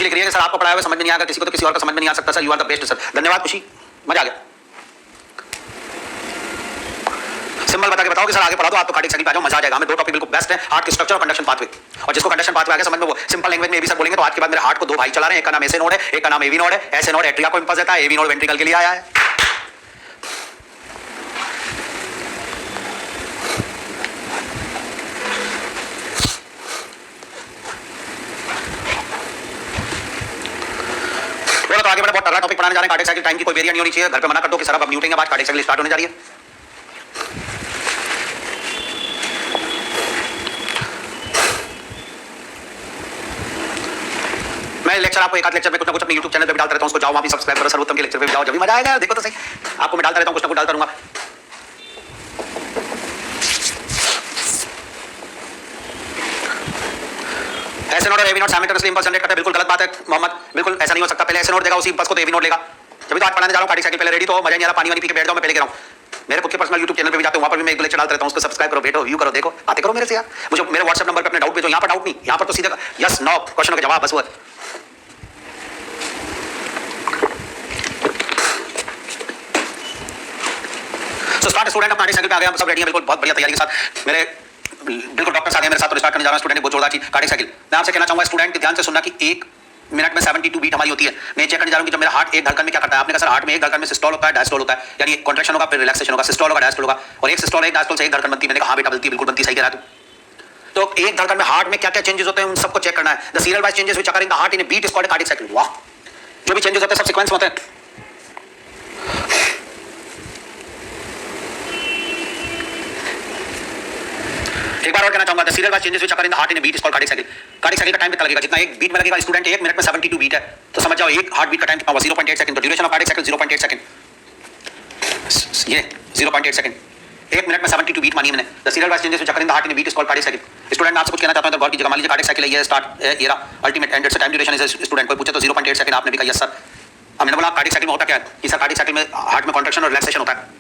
खुशी लिख रही है कि सर आपको पढ़ाया हुआ समझ में नहीं आएगा किसी को तो किसी और का समझ में नहीं आ सकता sir, you are the best sir. धन्यवाद खुशी, मजा आ गया। सिंबल बता के बताओ कि सर आगे पढ़ा दो, आप तो कार्डियक साइकिल पे आ जाओ, मजा आ जाएगा। हमें दो टॉपिक बिल्कुल बेस्ट है, हार्ट की स्ट्रक्चर और कंडक्शन पाथवे। और जिसको कंडक्शन पाथवे आगे समझ में वो सिंपल लैंग्वेज में भी सर बोलेंगे तो आज के बाद मेरे हार्ट को दो भाई चला रहे हैं, एक का नाम एसे नोड है, एक का नाम एवी नोड है। एसे नोड एट्रिया को इंपल्स देता है, एवी नोड वेंट्रिकल के लिए आया है। तो आगे बढ़े, बहुत तगड़ा टॉपिक पढ़ाने जा रहे हैं। कार्डियक साइकिल टाइम की कोई वेरिएंट नहीं होनी चाहिए। घर पे मना कर दो कि सर अब म्यूटिंग है, बाद कार्डियक साइकिल स्टार्ट होने जा रही है। मैं लेक्चर आपको एक आध लेक्चर में कुछ ना कुछ अपने YouTube चैनल पे भी डालता रहता हूं, उसको जाओ वहां भी सब्सक्राइब करो, सर्वोत्तम के लेक्चर पे भी जाओ, जब भी मजा आएगा। देखो तो सही, आपको मैं डालता रहता हूं, कुछ ना कुछ डालता रहूंगा। ऐसे नोड और AV node simultaneously impulse generate करते हैं, बिल्कुल गलत बात है मोहम्मद, बिल्कुल ऐसा नहीं हो सकता। पहले ऐसे नोड देगा, उसी इंपल्स को तो एवी नोड लेगा। जब भी तो आज पढ़ाने जा रहा हूं कार्डियक साइकिल, पहले रेडी तो मजा नहीं आ रहा, पानी वानी पी के बैठ जाओ, मैं पहले कह रहा हूं। मेरे खुद के पर्सनल YouTube चैनल पे भी जाते हो, वहां पर भी मैं एक लेक्चर डालता रहता हूं, उसको सब्सक्राइब करो, बैठो व्यू करो, देखो बातें करो मेरे से यार। मुझे मेरे WhatsApp नंबर पे अपने डाउट भेजो, यहां पर डाउट नहीं, यहां पर तो सीधे यस नो क्वेश्चन का जवाब बस वो है। सो स्टार्ट स्टूडेंट, अपना कार्डियक साइकिल पे आ गए हम सब, रेडी हैं बिल्कुल, बहुत बढ़िया तैयारी के साथ। मेरे बिल्कुल डॉक्टर आ गए मेरे साथ, तो स्टार्ट करने जा रहा हूं। स्टूडेंट ने बहुत जोरदार चीज कार्डियक साइकिल। मैं आपसे कहना चाहूंगा स्टूडेंट ध्यान से सुनना कि 1 मिनट में 72 बीट हमारी होती है। मैं चेक करने जा रहा हूं कि जब मेरा हार्ट एक धड़कन में क्या करता है। आपने कहा सर हार्ट में एक धड़कन में सिस्टोल होता है, डायस्टोल होता है, यानी कॉन्ट्रैक्शन होगा फिर रिलैक्सेशन होगा, सिस्टोल होगा डायस्टोल होगा, और एक सिस्टोल एक डायस्टोल से एक धड़कन बनती है। मैंने कहा हां बेटा बनती है, बिल्कुल बनती, सही कह रहा है। तो एक धड़कन में हार्ट में क्या क्या चेंजेस होते हैं उन सबको चेक करना है। The serial wise changes which occur in the heart in a beat is called cardiac cycle. वाह, जो भी चेंजेस होते हैं सब सीक्वेंस में होते हैं। एक बार और कहना चाहूंगा, the serial wise changes which occur in the heart in a beat is called cardiac cycle. Cardiac cycle का टाइम कितना लगेगा, जितना एक बीट में लगेगा स्टूडेंट, 1 मिनट में 72 बीट है, तो समझ जाओ एक हार्ट बीट का टाइम कितना होगा, 0.8 सेकंड। तो duration of cardiac cycle 0.8 second, ये 0.8 सेकंड, 1 मिनट में 72 बीट मानी मैंने। The serial wise changes which occur in the heart in a beat is called cardiac cycle. Student मैं आपसे कुछ कहना चाहता हूं, तो गौर कीजिएगा। मान लीजिए कार्डियक साइकिल है, ये स्टार्ट ये रहा ultimate and, it's time duration is student. कोई पूछे तो 0.8 सेकंड, आपने भी कहा यस सर। अब मैंने बोला कार्डियक साइकिल में होता क्या है कि सर कार्डियक साइकिल में हार्ट में कॉन्ट्रैक्शन और रिलैक्सेशन होता है।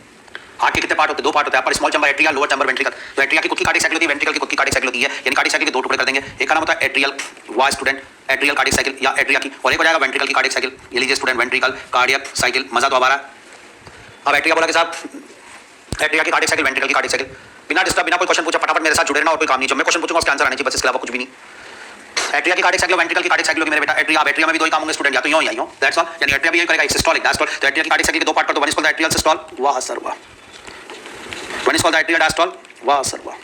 हार्ट के कितने पार्ट होते हैं, 2 पार्ट होते हैं, upper small chamber atria, lower chamber ventricle. तो एट्रिया की खुद की कार्डियक साइकिल होती है, वेंट्रिकल की खुद की कार्डियक साइकिल होती है, यानी कार्डियक साइकिल के 2 टुकड़े कर देंगे। एक का नाम होता है एट्रियल, वाह स्टूडेंट, एट्रियल कार्डियक साइकिल या एट्रिया की, और एक हो जाएगा वेंट्रिकल की कार्डियक साइकिल। ये लीजिए स्टूडेंट, वेंट्रिकल कार्डियक साइकिल, मजा तो आ रहा है। अब एट्रिया बोला कि साहब एट्रिया की कार्डियक साइकिल, वेंट्रिकल की कार्डियक साइकिल, बिना डिस्टर्ब बिना कोई क्वेश्चन पूछे फटाफट मेरे साथ जुड़े रहना, और कोई काम नहीं। जब मैं क्वेश्चन पूछूंगा उसका आंसर आने चाहिए, बस इसके अलावा कुछ भी नहीं। एट्रिया की कार्डियक साइकिल, वेंट्रिकल की कार्डियक साइकिल होगी मेरे बेटा। एट्रिया, एट्रिया में भी 2 ही काम होंगे स्टूडेंट, या तो यूं या यूं, दैट्स ऑल। यानी एट्रिया भी यही करेगा, एक सिस्टोल एक डायस्टोल। तो एट्रिया की कार्डियक साइकिल के 2 पार्ट, तो one is called atrial systole, वाह सर वाह, one is called atrial diastole, वाह सर वाह।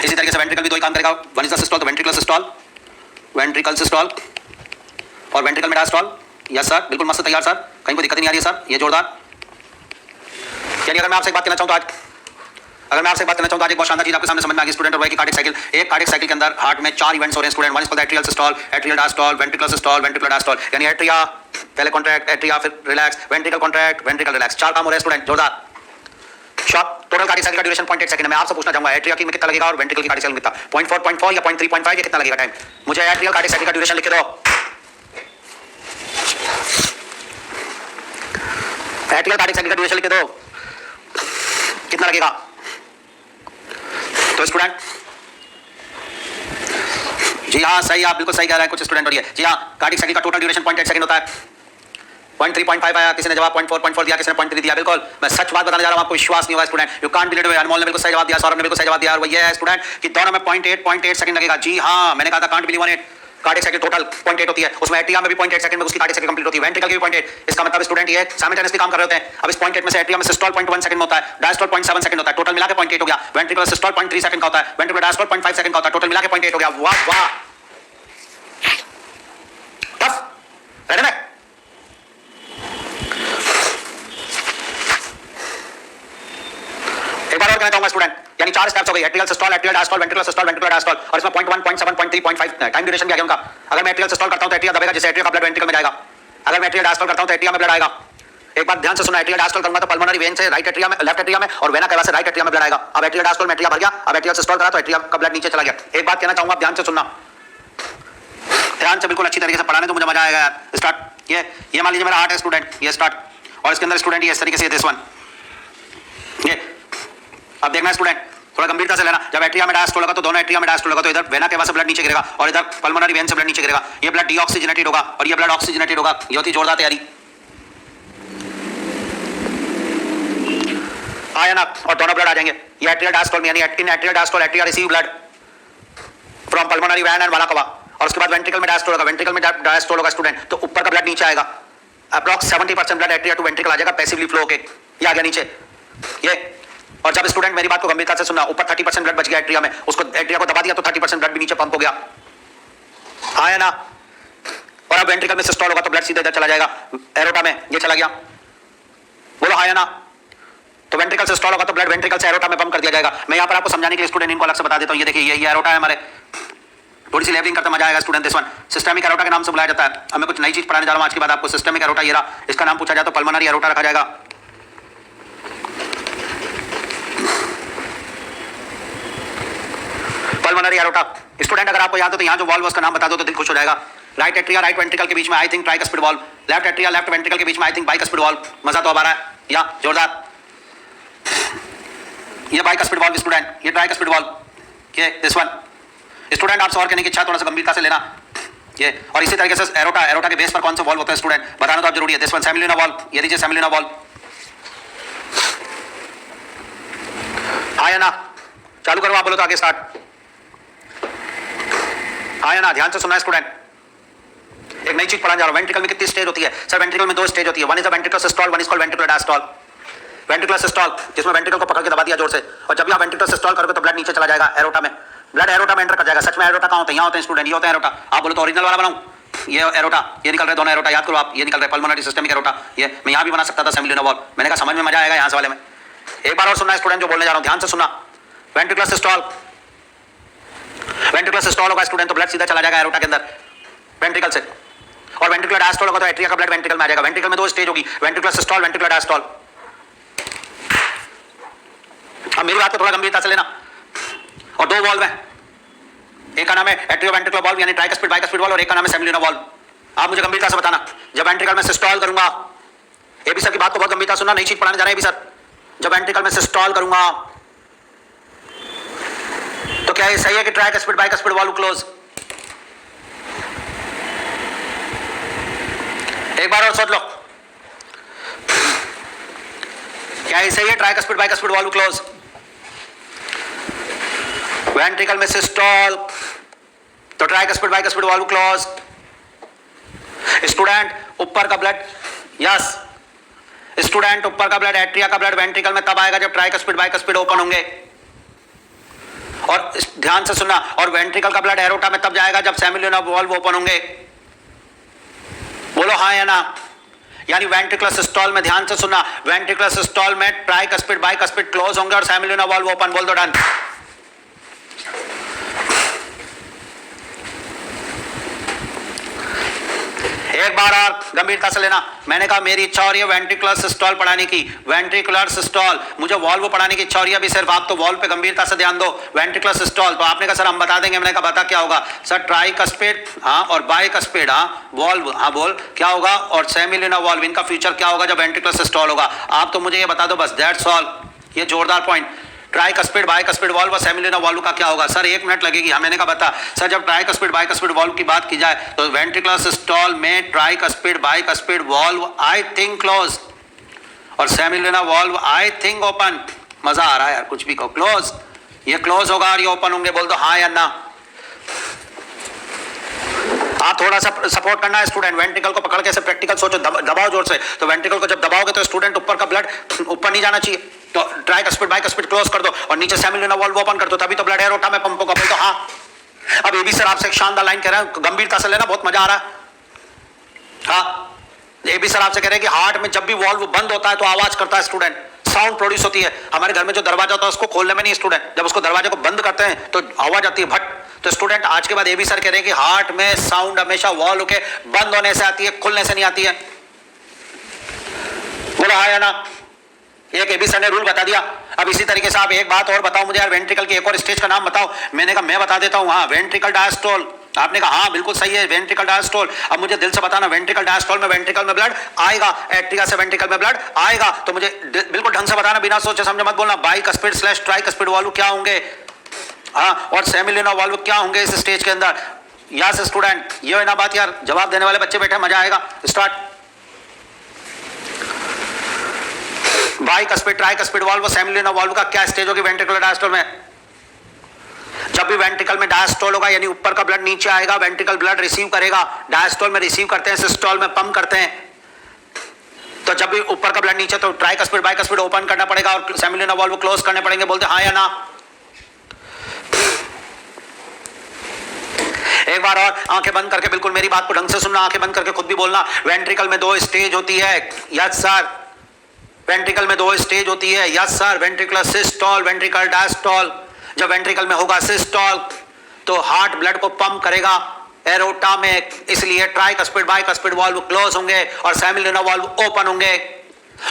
इसी तरीके से वेंट्रिकल भी 2 ही काम करेगा, वन इज द सिस्टोल, तो वेंट्रिकल सिस्टोल, वेंट्रिकल सिस्टोल, और वेंट्रिकल में डायस्टोल। यस सर, बिल्कुल मस्त तैयार सर, कहीं कोई दिक्कत नहीं आ रही है सर, ये जोरदार। यानी अगर मैं आपसे एक बात कहना चाहूं तो आज, अगर मैं आपसे एक बात करना चाहूं तो आज एक बहुत शानदार चीज आपके सामने समझ में आ गई स्टूडेंट, और वही की कार्डियक साइकिल। एक कार्डियक साइकिल के अंदर हार्ट में 4 इवेंट्स हो रहे हैं student. One is called atrial systole, atrial diastole, ventricular systole, ventricular diastole. यानी एट्रिया पहले कॉन्ट्रैक्ट, एट्रिया फिर relax, ventricle contract, ventricle relax, 4 काम हो रहे हैं स्टूडेंट, जोरदार। शॉर्ट टोटल कार्डियक साइकिल का ड्यूरेशन 0.8 सेकंड है। मैं आपसे पूछना चाहूंगा एट्रिया की में कितना लगेगा और वेंट्रिकल की कार्डियक साइकिल में कितना, 0.4, 0.4 या 0.3, 0.5 या कितना लगेगा टाइम। मुझे एट्रियल कार्डियक साइकिल का ड्यूरेशन लिख के दो। एट्रियल कार्डियक साइकिल का ड्यूरेशन लिख के दो, कितना लगेगा। तो स्टूडेंट जी हाँ सही, आप बिल्कुल सही कह रहे हैं कुछ स्टूडेंट। और ये जी हाँ, कार्डियक साइकिल का टोटल ड्यूरेशन 0.8 सेकंड होता है। 0.3, 0.5 आया, किसी ने जवाब 0.4, 0.4 दिया, किसी ने 0.3 दिया। बिल्कुल मैं सच बात बताने जा रहा हूं, आपको विश्वास नहीं होगा student. You can't believe it. Anmol ने बिल्कुल सही जवाब दिया, सौरभ ने बिल्कुल सही जवाब दिया, और वो ये है स्टूडेंट कि दोनों में 0.8 सेकंड लगेगा। जी हाँ, मैंने कहा था can't believe on it. Cardiac cycle total 0.8 होती है, उसमें एट्रिया में भी 0.8 सेकंड में उसकी कार्डियक साइकिल कंप्लीट होती है, वेंट्रिकल की भी 0.8। इसका मतलब स्टूडेंट ये साइमल्टेनियसली काम कर रहे होते हैं। अब इस 0.8 में से एट्रिया में सिस्टोल 0.1 सेकंड में होता है, डायस्टोल 0.7 सेकंड होता है, टोटल मिला के 0.8 हो गया। वेंट्रिकुलर सिस्टोल 0.3 सेकंड का होता है, वेंट्रिकुलर डायस्टोल 0.5 सेकंड का होता है, टोटल मिला के 0.8 हो गया। वाह वाह, टफ, रेडी में। एक बार और कहना चाहूंगा स्टूडेंट, यानी 4 स्टेप्स हो गए, atrial systole, atrial diastole, ventricular systole, ventricular diastole, और इसमें 0.1, 0.7, 0.3, 0.5 टाइम ड्यूरेशन भी आ गया उनका। अगर मैं एट्रियल सिस्टोल करता हूं तो एट्रिया दबेगा, जैसे एट्रिया का ब्लड वेंट्रिकल में जाएगा। अगर मैं एट्रियल डायस्टोल करता हूं तो एट्रिया में ब्लड आएगा। एक बात ध्यान से सुना, एट्रियल डायस्टोल करूंगा तो पल्मोनरी वेन से राइट एट्रिया में, लेफ्ट एट्रिया में, और वेना कैवा से राइट एट्रिया में ब्लड आएगा। अब एट्रियल डायस्टोल में एट्रिया भर गया, अब एट्रियल सिस्टोल करा तो एट्रिया का ब्लड नीचे चला गया। एक बात कहना चाहूंगा, ध्यान से सुनना, ध्यान से बिल्कुल अच्छी तरीके से पढ़ाने तो मुझे मजा आएगा यार। स्टार्ट, ये मान लीजिए मेरा हार्ट है स्टूडेंट, ये स्टार्ट, और इसके अंदर स्टूडेंट ये इस तरीके से दिस वन, ये अब देखना स्टूडेंट, थोड़ा गंभीरता से लेना। जब एट्रिया में डायस्टोल होगा तो दोनों एट्रिया में डायस्टोल होगा तो इधर वेना केवा से ब्लड नीचे गिरेगा और इधर पल्मोनरी वेन से ब्लड नीचे गिरेगा। ये ब्लड डीऑक्सीजनेटेड होगा और ये ब्लड ऑक्सीजनेटेड होगा। ये होती जोरदार तैयारी। आया ना, और दोनों ब्लड आ जाएंगे। ये एट्रियल डायस्टोल में यानी in atrial diastole atria receive blood from pulmonary vein and vena cava, और उसके बाद वेंट्रिकल में डायस्टोल होगा। वेंट्रिकल में डायस्टोल होगा स्टूडेंट, तो ऊपर का ब्लड नीचे आएगा। Approx 70% blood atria to ventricle आ जाएगा पैसिवली फ्लो के। ये आ गया नीचे ये। और जब स्टूडेंट मेरी बात को गंभीरता से सुनना, ऊपर 30% ब्लड बच गया एट्रिया में, उसको एट्रिया को दबा दिया तो 30% ब्लड भी नीचे पंप हो गया। आया ना, और अब वेंट्रिकल में सिस्टोल होगा तो ब्लड सीधे इधर चला जाएगा एरोटा में, ये चला गया। बोलो आया ना। तो वेंट्रिकल सिस्टोल होगा तो ब्लड वेंट्रिकल से एरोटा में पंप कर दिया जाएगा। मैं यहाँ पर आपको समझाने के लिए स्टूडेंट इनको अलग से बता देता हूँ। ये देखिए ये एरोटा है हमारे। थोड़ी सी लेबलिंग करते मजा आएगा student. This one systemic aorta के नाम से बुलाया जाता है। अब मैं कुछ नई चीज पढ़ाने जा रहा हूँ आज के बाद आपको। सिस्टेमिक एरोटा ये रहा, इसका नाम पूछा जाए तो पल्मोनरी एरोटा रखा जाएगा। पल्मोनरी एरोटा स्टूडेंट अगर आपको याद हो तो यहाँ जो वॉल्व उसका नाम बता दो तो दिल खुश हो जाएगा। राइट एट्रिया राइट वेंट्रिकल के बीच में I think tricuspid valve, left atria left ventricle के बीच में आई थिंक बाइकस्पिड वॉल्व। मजा तो अब आ रहा है या जोरदार। ये बाइकस्पिड वॉल्व स्टूडेंट, ये ट्राइकस्पिड वॉल्व, ये दिस वन स्टूडेंट। आपसे और कहने की इच्छा थोड़ा सा गंभीरता से लेना ये। और इसी तरीके से एरोटा के बेस पर कौन सा वॉल्व होता है स्टूडेंट बताना तो आप जरूरी है। दिस वन सेमिलिना वॉल्व, ये लीजिए सेमिलिना वॉल्व। आया ना, चालू करो आप बोलो तो आगे स्टार्ट। आया ना, ध्यान से सुनना स्टूडेंट। एक नई चीज पढ़ाने जा रहा हूं। वेंट्रिकल में कितनी स्टेज होती है सर? वेंट्रिकल में 2 स्टेज होती है। One is the ventricular systole, one is called ventricular diastole. Ventricular systole जिसमें वेंट्रिकल को पकड़ के दबा दिया जोर से, और जब आप वेंट्रिकुलर सिस्टोल करोगे तो ब्लड नीचे चला जाएगा एरोटा में। ब्लड एरोटा में एंटर कर जाएगा। सच में एरोटा कहां होता है? यहाँ होते हैं स्टूडेंट, ये होता है एरोटा। आप बोलो तो ओरिजिनल वाला बनाऊं? ये एरोटा, ये निकल रहे दोनों एरोटा, याद करो आप। ये निकल रहे पल्मोनरी सिस्टेमिक एरोटा। ये मैं यहाँ भी बना सकता था सेमिलिना वॉल्व। मैंने कहा समझ में मजा आएगा यहाँ से वाले में। एक बार और सुनना स्टूडेंट जो बोलने जा रहा हूँ, ध्यान से सुनना। वेंट्रिकुलर सिस्टोल, वेंट्रिकुलर सिस्टोल होगा स्टूडेंट तो ब्लड सीधा चला जाएगा एरोटा के अंदर वेंट्रिकल से। और वेंट्रिकुलर डायस्टोल होगा तो एट्रिया का ब्लड वेंट्रिकल में आ जाएगा। वेंट्रिकल में 2 स्टेज होगी, वेंट्रिकुलर सिस्टोल वेंट्रिकुलर डायस्टोल। अब मेरी बात को थोड़ा गंभीरता से लेना। और 2 वॉल्व हैं, एक का नाम है एट्रियोवेंट्रिकुलर वॉल्व यानी ट्राइकस्पिड बाइकस्पिड वॉल्व, और एक का नाम है सेमिलिना वॉल्व। आप मुझे गंभीरता से बताना, जब वेंट्रिकल में सिस्टोल करूंगा, ये भी सर की बात को बहुत गंभीरता सुनना, नई चीज पढ़ाने जा रहे हैं भी सर। जब वेंट्रिकल में सिस्टोल करूंगा तो क्या ये सही है कि ट्राइकस्पिड बाइकस्पिड वॉल्व क्लोज? एक बार और सोच लो, क्या ये सही है tricuspid bicuspid valve close? Ventricle में सिस्टोल तो tricuspid bicuspid valve close. Student ऊपर का ब्लड, यस स्टूडेंट ऊपर का ब्लड एट्रिया का ब्लड वेंट्रिकल में तब आएगा जब ट्राइकस्पिड बाइकस्पिड ओपन होंगे। और ध्यान से सुनना, और वेंट्रिकल का ब्लड एरोटा में तब जाएगा जब सेमिलिना वॉल्व ओपन होंगे। बोलो हाँ या ना। यानी वेंट्रिकुलर सिस्टोल में, ध्यान से सुनना, वेंट्रिकुलर सिस्टोल में ट्राइकस्पिड बाइकस्पिड क्लोज होंगे और सेमिलिना वॉल्व ओपन। बोल दो डन। एक बार और गंभीरता से लेना। मैंने कहा मेरी इच्छा हो रही है वेंट्रिकुलर सिस्टोल पढ़ाने की, वेंट्रिकुलर सिस्टोल, मुझे वॉल्व पढ़ाने की इच्छा हो रही है अभी सिर्फ। आप तो वॉल्व पे गंभीरता से ध्यान दो। वेंट्रिकुलर सिस्टोल तो आपने कहा सर हम बता देंगे। मैंने कहा बता क्या होगा सर? ट्राइकस्पिड हाँ और बाइकस्पिड हाँ, वॉल्व हाँ बोल क्या होगा, और सेमिलिना वॉल्व, इनका फ्यूचर क्या होगा जब वेंट्रिकुलर सिस्टोल होगा? आप तो मुझे ये बता दो बस, दैट्स ऑल। ये जोरदार पॉइंट। ट्राइकस्पिड बाइकस्पिड वॉल्व और सेमिलिना वॉल्व का क्या होगा सर? 1 मिनट लगेगी। मैंने कहा बता सर, जब ट्राइकस्पिड बाइकस्पिड वॉल्व की बात की जाए तो वेंट्रिकुलर सिस्टोल में tricuspid bicuspid valve I think close और सेमिलिना वॉल्व आई थिंक ओपन। मजा आ रहा है यार, कुछ भी कहो। क्लोज, ये क्लोज होगा और ये ओपन होंगे। बोल दो हाँ या ना। आप थोड़ा सा सपोर्ट करना है स्टूडेंट। वेंट्रिकल को पकड़ के ऐसे प्रैक्टिकल सोचो, दबाओ जोर से। तो वेंट्रिकल को जब दबाओगे तो स्टूडेंट ऊपर का ब्लड ऊपर नहीं जाना चाहिए, तो ट्राइकस्पिड बाइकस्पिड क्लोज कर दो और नीचे सेमिलिना वॉल्व ओपन कर दो, तभी तो ब्लड एरोटा में पंप होगा। बोल दो हाँ। अब ये भी सर आपसे एक शानदार लाइन कह रहे हैं, गंभीरता से लेना, बहुत मजा आ रहा है। हाँ, ये भी सर आपसे कह रहे हैं कि हार्ट में जब भी वॉल्व बंद होता है तो आवाज करता है स्टूडेंट, साउंड प्रोड्यूस होती है। हमारे घर में जो दरवाजा होता है उसको खोलने में नहीं स्टूडेंट, जब उसको दरवाजे को बंद करते हैं तो आवाज आती है भट। तो स्टूडेंट आज के बाद ये भी सर कह रहे हैं कि हार्ट में साउंड हमेशा वॉल्व के बंद होने से आती है, खुलने से नहीं आती है। बोलो हाँ या ना। एक एबी सर ने रूल बता दिया। अब इसी तरीके से आप एक बात और बताओ मुझे यार, वेंट्रिकल की एक और स्टेज का नाम बताओ। मैंने कहा मैं बता देता हूं। हाँ, वेंट्रिकल डायस्टोल, आपने कहा हाँ बिल्कुल सही है, वेंट्रिकल डायस्टोल। अब मुझे दिल से बताना, वेंट्रिकल डायस्टोल में वेंट्रिकल में ब्लड आएगा, एट्रिया से वेंट्रिकल में ब्लड आएगा, तो मुझे बिल्कुल ढंग से बताना, बिना सोचे समझे मत बोलना। बाइकस्पिड स्लैश ट्राइकस्पिड वाल्व क्या होंगे, हाँ, और सेमिल्यूनर वाल्व क्या होंगे इस स्टेज के अंदर। यस स्टूडेंट, ये ना बात यार, जवाब देने वाले बच्चे बैठे, मजा आएगा। Start. Bicuspid tricuspid valve semilunar valve का क्या स्टेज होगी वेंट्रिकुलर डायस्टोल में। जब भी वेंट्रिकल में डायस्टोल होगा यानी ऊपर का ब्लड नीचे आएगा, वेंट्रिकल ब्लड रिसीव करेगा, डायस्टोल में रिसीव करते हैं, सिस्टोल में पंप करते हैं। तो जब भी ऊपर का ब्लड नीचे, तो ट्राइकस्पिड बाइकस्पिड ओपन करना पड़ेगा और सेमिल्यूनर वाल्व क्लोज करने पड़ेंगे। बोलते हाँ या ना। एक बार और आंखें बंद करके बिल्कुल मेरी बात को ढंग से सुनना, आंखें बंद करके खुद भी बोलना। वेंट्रिकल में 2 स्टेज होती है। यस सर, वेंट्रिकल में 2 स्टेज होती है। Yes sir, ventricular systole, ventricle diastole. जब वेंट्रिकल में होगा सिस्टोल तो हार्ट ब्लड को पंप करेगा एरोटा में, इसलिए ट्राइकस्पिड बाइकस्पिड वाल्व क्लोज होंगे और सेमिल्यूनर वाल्व ओपन होंगे।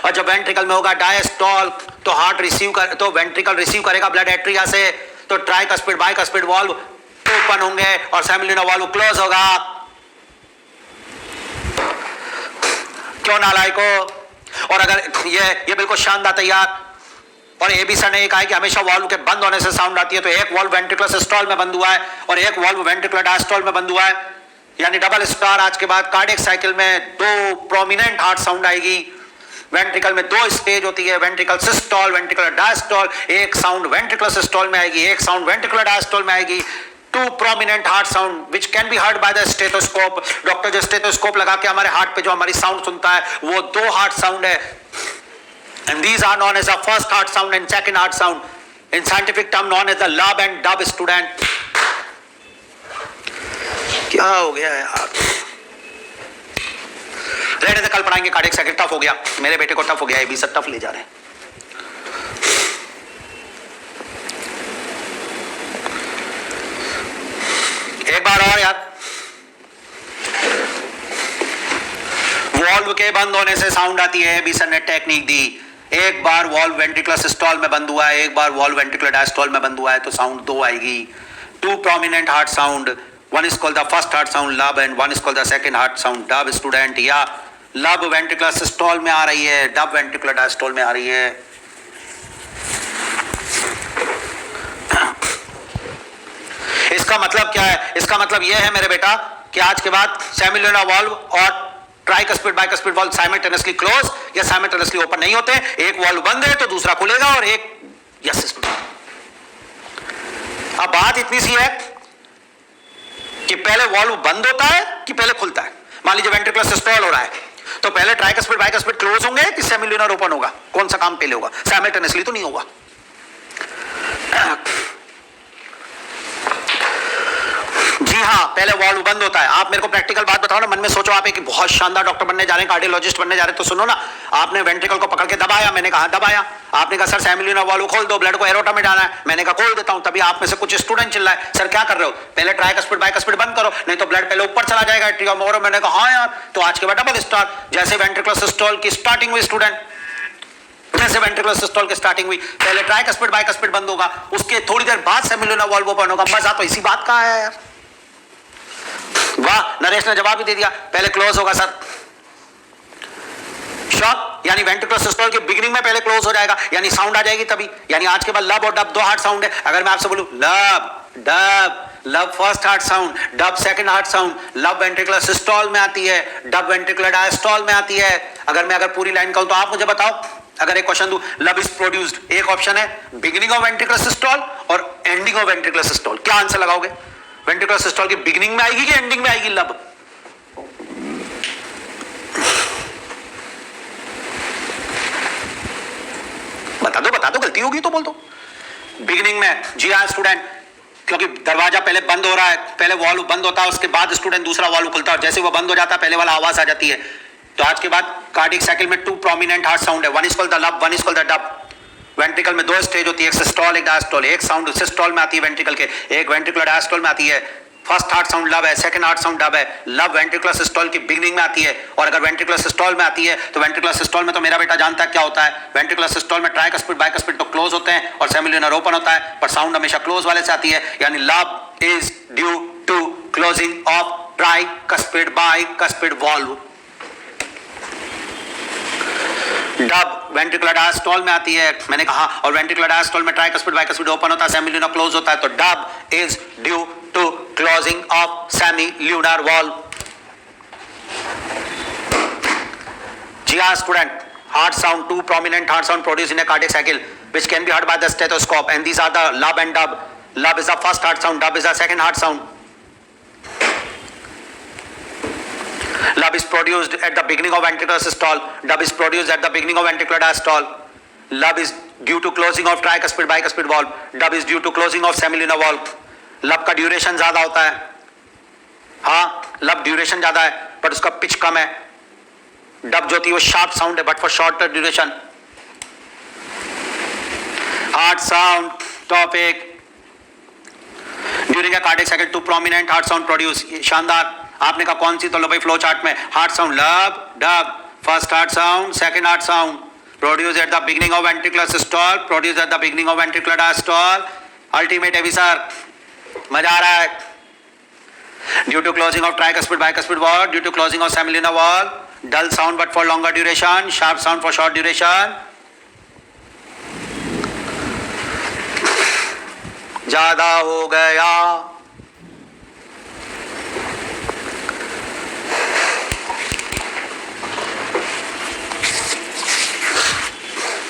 और जब वेंट्रिकल में होगा डायस्टोल तो हार्ट रिसीव कर, तो वेंट्रिकल रिसीव करेगा ब्लड एट्रिया से, तो ट्राइकस्पिड बाइकस्पिड वाल्व ओपन होंगे और सेमिल्यूनर वाल्व क्लोज होगा। क्यों नालायको। और अगर ये बिल्कुल शानदार तैयार। और ये भी सर ने कहा है कि हमेशा वाल्व के बंद होने से साउंड आती है, तो एक वाल्व वेंट्रिकुलर सिस्टोल में बंद हुआ है और एक वाल्व वेंट्रिकुलर डायस्टोल में बंद हुआ है, यानी डबल स्टार। आज के बाद कार्डियक साइकिल में 2 प्रोमिनेंट हार्ट साउंड आएगी। वेंट्रिकल में 2 स्टेज होती है, वेंट्रिकल सिस्टोल, वेंट्रिकुलर डायस्टोल। एक साउंड वेंट्रिकुलर सिस्टोल में आएगी, एक साउंड वेंट्रिकुलर डायस्टोल में आएगी। 2 prominent heart sound which can be heard by the stethoscope। Doctor जो स्टेथोस्कोप लगा के हमारे हार्ट पे जो हमारी साउंड सुनता है वो 2 हार्ट साउंड है। And these are known as the first heart sound and second heart sound, in scientific term known as the lub and dub student। क्या हो गया यार, रहने दे, कल पढ़ाएंगे। कार्डियक साइकिल टफ हो गया, मेरे बेटे को टफ हो गया, ये भी सब टफ ले जा रहे हैं। एक बार और यार, वॉल्व के बंद होने से साउंड आती है, भी सर ने टेक्निक दी। एक बार वॉल्व वेंट्रिकुलर सिस्टोल में बंद हुआ है, एक बार वॉल्व वेंट्रिकुलर डायस्टोल में बंद हुआ है, तो साउंड 2 आएगी। 2 prominent heart sound, one is called the first heart sound lub and one is called the second heart sound dub student। या लब वेंट्रिकुलर सिस्टोल में आ रही है, डब वेंट्रिकुलर डायस्टोल में आ रही है। इसका मतलब क्या है, इसका मतलब यह है मेरे बेटा कि आज के बाद सेमिल्यूनर वाल्व और tricuspid bicuspid valve simultaneously close या साइमल्टेनियसली ओपन नहीं होते। एक वाल्व बंद है तो दूसरा खुलेगा और एक यस। अब बात इतनी सी है कि पहले वाल्व बंद होता है कि पहले खुलता है। मान लीजिए वेंट्रिकुलर सिस्टोल हो रहा है तो पहले ट्राइकस्पिड बाइकस्पिड क्लोज होंगे कि सेमिल्यूनर ओपन होगा, कौन सा काम पहले होगा? साइमल्टेनियसली तो नहीं होगा। जी हाँ, पहले वाल्व बंद होता है। आप मेरे को प्रैक्टिकल बात बताओ ना, मन में सोचो आप एक बहुत शानदार डॉक्टर बनने जा रहे हैं, कार्डियोलॉजिस्ट बनने जा रहे हैं, तो सुनो ना, आपने वेंट्रिकल को पकड़ के दबाया, मैंने कहा दबाया, आपने कहा सर सेमिल्यूनर वाल्व खोल दो, ब्लड को एरोटा में डालना है, मैंने कहा खोल देता हूं। तभी आप में से कुछ स्टूडेंट चिल्लाए सर क्या कर रहे हो, पहले ट्राइकस्पिड बाइकस्पिड बंद करो नहीं तो ब्लड पहले ऊपर चला जाएगा एट्रियम और। मैंने कहा हाँ यार, तो आज के बाद डबल स्टार। जैसे वेंट्रिकुलर सिस्टोल की स्टार्टिंग हुई स्टूडेंट, जैसे वेंट्रिकुलर सिस्टोल की स्टार्टिंग हुई, पहले ट्राइकस्पिड बाइकस्पिड बंद होगा, उसके थोड़ी देर बाद सेमिल्यूनर वाल्व ओपन होगा। मजा तो इसी बात का है यार। वाह, नरेश ने जवाब भी दे दिया, पहले क्लोज होगा सर। शॉक, यानी वेंट्रिकुलर सिस्टोल की बिगिनिंग में पहले क्लोज हो जाएगा, यानी साउंड आ जाएगी तभी। यानी आज के बाद लब और डब 2 हार्ट साउंड है। अगर मैं आपसे बोलूं लब डब, लब first heart sound, dub second heart sound, लब वेंट्रिकुलर सिस्टोल में आती है, डब वेंट्रिकुलर डायस्टोल में आती है। अगर पूरी लाइन कहूं तो आप मुझे बताओ, अगर एक क्वेश्चन दूं, लब इज प्रोड्यूस्ड, एक ऑप्शन है बिगिनिंग ऑफ वेंट्रिकुलर सिस्टोल और एंडिंग ऑफ वेंट्रिकुलर सिस्टोल, क्या आंसर लगाओगे? वेंट्रिकुलर सिस्टोल की बिगिनिंग में आएगी कि एंडिंग में आएगी लब? बता दो, गलती होगी तो बोल दो। बिगिनिंग में, जी हाँ स्टूडेंट, क्योंकि दरवाजा पहले बंद हो रहा है, पहले वाल्व बंद होता है, उसके बाद स्टूडेंट दूसरा वाल्व खुलता है, जैसे वो बंद हो जाता है पहले वाला आवाज आ जाती है। तो आज के बाद कार्डियक साइकिल में 2 prominent हार्ट साउंड है, वन इज कॉल्ड द लब, one is called the dub. Ventricle में 2 स्टेज होती है, एक सिस्टोल एक डायस्टोल। एक साउंड सिस्टोल में आती है वेंट्रिकल के, एक वेंट्रिकुलर डायस्टोल में आती है। फर्स्ट हार्ट साउंड लब है, सेकंड हार्ट साउंड डब है। लब वेंट्रिकुलर सिस्टोल की बिगिनिंग में आती है, और अगर वेंट्रिकुलर सिस्टोल में आती है तो वेंट्रिकुलर सिस्टोल में तो मेरा बेटा जानता है क्या होता है। वेंट्रिकुलर सिस्टोल में ट्राइकस्पिड बाइकस्पिड तो क्लोज होते हैं और सेमिल्यूनर ओपन होता है, पर साउंड हमेशा क्लोज वाले से आती है, यानी lub is due to closing of tricuspid bicuspid valve. Dub ventricular diastole में आती है, मैंने कहा, और वेंट्रिकुलर डायस्टोल में ट्राइकस्पिड बाइकस्पिड ओपन होता है, सेमील्यूनर क्लोज होता है, तो dub is due to closing of semilunar valve. जी हाँ student, heart sound, two prominent heart sound produced in a cardiac cycle which can be heard by the stethoscope, and these are the lub and dub. Lub is the first heart sound, dub is the second heart sound. Lub is produced at the beginning of ventricular systole, dub is produced at the beginning of ventricular diastole. Lub is due to closing of tricuspid bicuspid valve, dub is due to closing of semilunar valve. Lub का duration ज्यादा होता है, हाँ लब duration ज्यादा है but उसका pitch कम है। डब जो थी वो शार्प साउंड है but for shorter duration. Heart sound topic during a cardiac cycle, two prominent heart sound produce. शानदार, आपने कहा कौन सी, तो लो भाई फ्लो चार्ट में heart sound lub dub, first heart sound, second heart sound, produce at the beginning of ventricular systole, produce at the beginning of ventricular diastole. Ultimate है सर, मजा आ रहा है। Due to closing of tricuspid bicuspid valve, due to closing of semilunar valve, dull sound but for longer duration, sharp sound for short duration. ज्यादा हो गया,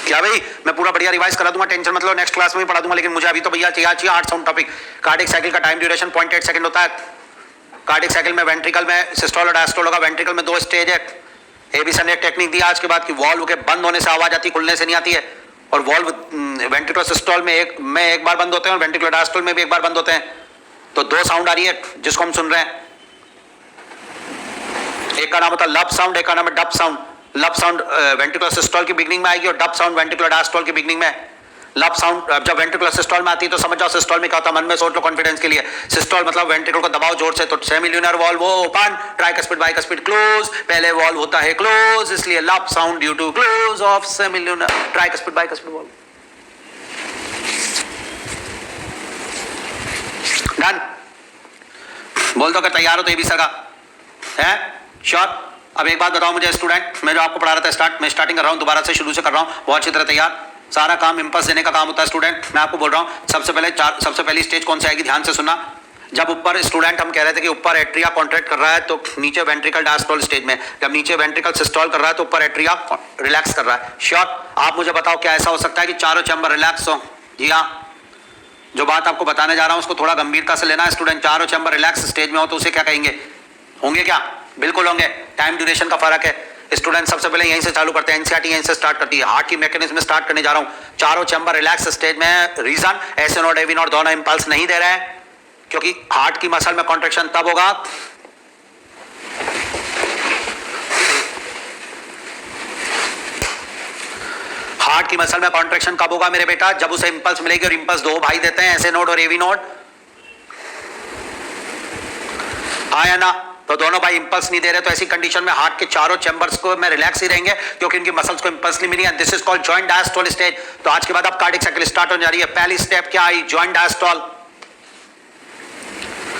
क्या भाई मैं पूरा बढ़िया रिवाइज करा दूंगा, टेंशन मत लो, नेक्स्ट क्लास में भी पढ़ा दूंगा, लेकिन मुझे अभी तो भैया चाहिए heart sound topic. Cardiac cycle का टाइम ड्यूरेशन 0.8 सेकंड होता है। कार्डियक साइकिल में वेंट्रिकल में सिस्टोल और डायस्टोल होगा। वेंट्रिकल में दो स्टेज है। एबी सर ने एक टेक्निक दी आज के बाद कि वॉल्व के बंद होने से आवाज आती है, खुलने से नहीं आती है। और वॉल्व वेंट्रिकुलर सिस्टोल में एक बार बंद होते हैं और वेंट्रिकुलर डायस्टोल में भी एक बार बंद होते हैं, तो दो साउंड आ रही है जिसको हम सुन रहे हैं। एक का नाम होता है लब साउंड, एक का नाम है डब साउंड। लब साउंड वेंट्रिकुलर सिस्टोल की बिगिनिंग में आएगी और डब साउंड वेंट्रिकुलर डायस्टोल की बिगिनिंग में। लब साउंड जब वेंट्रिकुलर सिस्टोल में आती है तो समझ जाओ सिस्टोल में क्या होता है, मन में सोच लो कॉन्फिडेंस के लिए। सिस्टोल मतलब वेंट्रिकल को दबाओ जोर से, तो semilunar valve open, tricuspid bicuspid close, पहले वॉल्व होता है क्लोज, इसलिए lub sound due to close of semilunar tricuspid bicuspid valve. Done, बोल दो कि तैयार हो तो एबी सर का है, श्योर। अब एक बात बताओ मुझे स्टूडेंट, मैं जो आपको पढ़ा रहा था मैं स्टार्टिंग कर रहा हूं, दोबारा से शुरू से कर रहा हूं, बहुत अच्छी तरह तैयार। सारा काम इंपल्स देने का काम होता है स्टूडेंट। मैं आपको बोल रहा हूं सबसे पहली स्टेज कौन सी आएगी, ध्यान से सुनना। जब ऊपर स्टूडेंट हम कह रहे थे कि ऊपर एट्रिया कॉन्ट्रैक्ट कर रहा है तो नीचे वेंट्रिकल डायस्टोल स्टेज में, जब नीचे वेंट्रिकल सिस्टोल कर रहा है तो ऊपर एट्रिया रिलैक्स कर रहा है। श्योर, आप मुझे बताओ क्या ऐसा हो सकता है कि चारों चैम्बर रिलैक्स हो? जी हाँ, जो बात आपको बताने जा रहा हूं उसको थोड़ा गंभीरता से लेना है स्टूडेंट। चारों चैम्बर रिलैक्स स्टेज में हो तो उसे क्या कहेंगे? होंगे क्या? बिल्कुल होंगे। टाइम ड्यूरेशन का फर्क है स्टूडेंट। सबसे पहले यहीं से चालू करते हैं, एनसीईआरटी यहीं से स्टार्ट करती है। हार्ट की मैकेनिज्म में स्टार्ट करने जा रहा हूं। चारों चैम्बर रिलैक्स स्टेज में। Reason, SA node AV node दोनों इंपल्स नहीं दे रहे हैं, क्योंकि हार्ट की मसल में कॉन्ट्रैक्शन तब होगा हार्ट की मसल में कॉन्ट्रैक्शन कब होगा मेरे बेटा? जब उसे इंपल्स मिलेगी, और इंपल्स दो भाई देते हैं, एसए नोड और एवी नोड, आया ना? तो दोनों भाई इंपल्स नहीं दे रहे, तो ऐसी कंडीशन में हार्ट के चारों चैम्बर्स को में रिलैक्स ही रहेंगे क्योंकि इनकी मसल्स को इंपल्स नहीं मिली। This is called joint diastole stage. तो आज के बाद अब कार्डियक साइकिल स्टार्ट होने जा रही है। पहली स्टेप क्या आई? Joint diastole.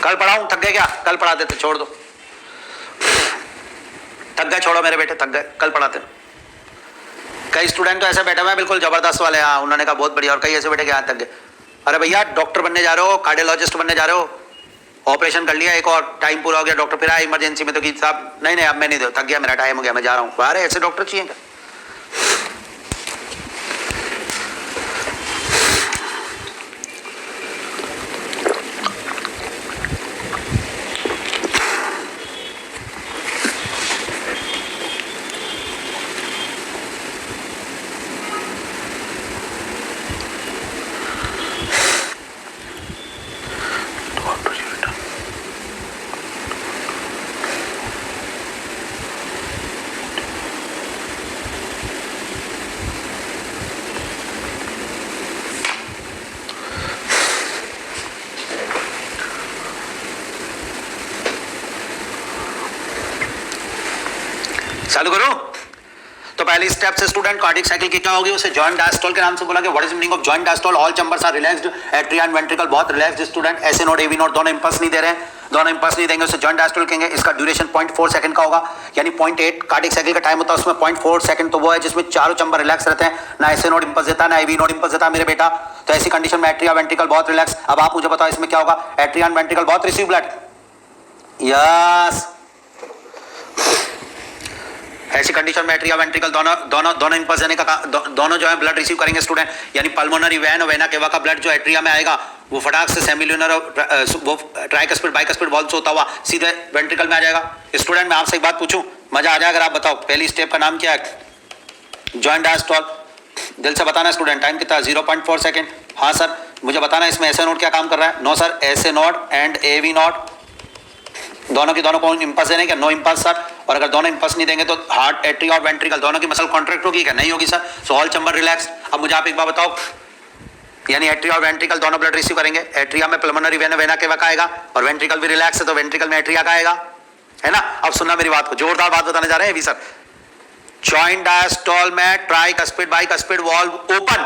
कल पढ़ाऊं? थक गए क्या? कल पढ़ा देते, छोड़ दो। थक गए? छोड़ो मेरे बेटे, थक गए, कल पढ़ाते। कई स्टूडेंट तो ऐसे बैठे हुए हैं बिल्कुल जबरदस्त वाले, हाँ उन्होंने कहा बहुत बढ़िया, और कई ऐसे बैठे क्या थक गए। अरे भैया डॉक्टर बनने जा रहे हो, कार्डियोलॉजिस्ट बनने जा रहे हो, ऑपरेशन कर लिया, एक और टाइम पूरा हो गया, डॉक्टर फिर आया इमरजेंसी में तो कि साहब नहीं अब मैं नहीं दो, थक गया, मेरा टाइम हो गया, मैं जा रहा हूँ। अरे ऐसे डॉक्टर चाहिए क्या? चालू करो। तो पहली स्टेप से स्टूडेंट कार्डियक साइकिल की क्या होगी? उसे जॉइंट डायस्टोल के नाम से बोला गया। What is meaning of joint diastole? All chambers are relaxed, atria and ventricle बहुत relaxed student. SA node AV node दोनों इंपल्स नहीं दे रहे हैं। दोनों इंपल्स नहीं देंगे उसे जॉइंट डायस्टोल कहेंगे। इसका ड्यूरेशन 0.4 सेकंड का होगा, यानी 0.8 कार्डियक साइकिल का टाइम होता है, उसमें 0.4 सेकंड तो वो है जिसमें चारों चैम्बर रिलैक्स रहते हैं, ना एसए नोड इंपल्स देता है ना एवी नोड इंपल्स देता है मेरे बेटा। तो ऐसी कंडीशन में एट्रिया वेंट्रिकल बहुत रिलैक्स। अब आप मुझे बताओ इसमें क्या होगा, एट्रिया एंड वेंट्रिकल बहुत रिसीव ब्लड, यस। ऐसी कंडीशन में एट्रिया वेंट्रिकल दोनों इंपल्स देने का दोनों जो है ब्लड रिसीव करेंगे स्टूडेंट, यानी पल्मोनरी वेन और वेना केवा का ब्लड जो एट्रिया में आएगा वो फटाक से सेमिल्यूनर वो ट्राइकस्पिड बाइकस्पिड वॉल्व से होता हुआ सीधे वेंट्रिकल में आ जाएगा। स्टूडेंट मैं आपसे एक बात पूछूं, मजा आ जाएगा। आप बताओ पहली स्टेप का नाम क्या है, जॉइंट डायस्टोल। दिल से बताना स्टूडेंट, टाइम कितना, 0.4 सेकंड। हाँ सर मुझे बताना इसमें एसए नोड क्या काम कर रहा है। No sir, SA node and AV node दोनों की दोनों को इंपल्स देने क्या, नो इंपल्स सर। और अगर दोनों इंपल्स नहीं देंगे तो हार्ट एट्रिया और वेंट्रिकल दोनों की मसल कॉन्ट्रैक्ट होगी क्या, नहीं होगी sir. So all chamber relax. अब मुझे आप एक बात बताओ, यानी एट्रिया और वेंट्रिकल दोनों ब्लड रिसीव करेंगे, एट्रिया में पल्मोनरी वेना केवा का आएगा और वेंट्रिकल भी रिलैक्स है तो वेंट्रिकल में एट्रिया का आएगा, है ना। अब सुनना मेरी बात को, जोरदार बात बताने जा रहे हैं अभी सर। जॉइंट डायस्टोल में tricuspid bicuspid valve open,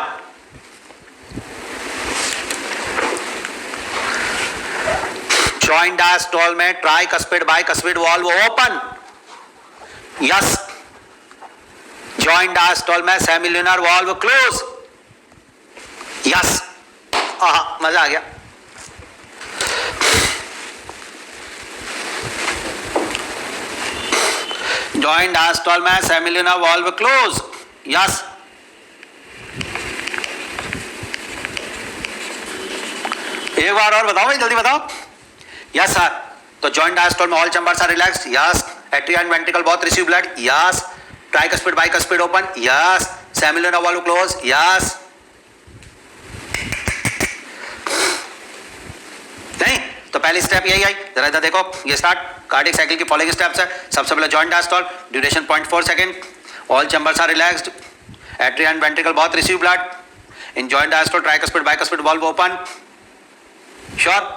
joint diastole में tricuspid bicuspid valve open, yes. Joint diastole में सेमिल्यूनर वॉल्व क्लोज, यस। मजा आ गया। जॉइंट डायस्टोल में सेमिल्यूनर वॉल्व क्लोज, यस। एक बार और बताओ भाई, जल्दी बताओ। यस सर, तो जॉइंट डायस्टोल में all chambers are relaxed, yes. Atria and ventricle both receive blood, yes. Tricuspid bicuspid open, yes. Semilunar valve close, yes. नहीं तो पहली स्टेप यही आई, जरा इधर देखो, ये स्टार्ट कार्डियक साइकिल की फॉलोइंग स्टेप्स है। सबसे पहले joint diastole, duration 0.4 second, all chambers are relaxed, atria and ventricle both receive blood. In joint diastole tricuspid bicuspid valve open, sure.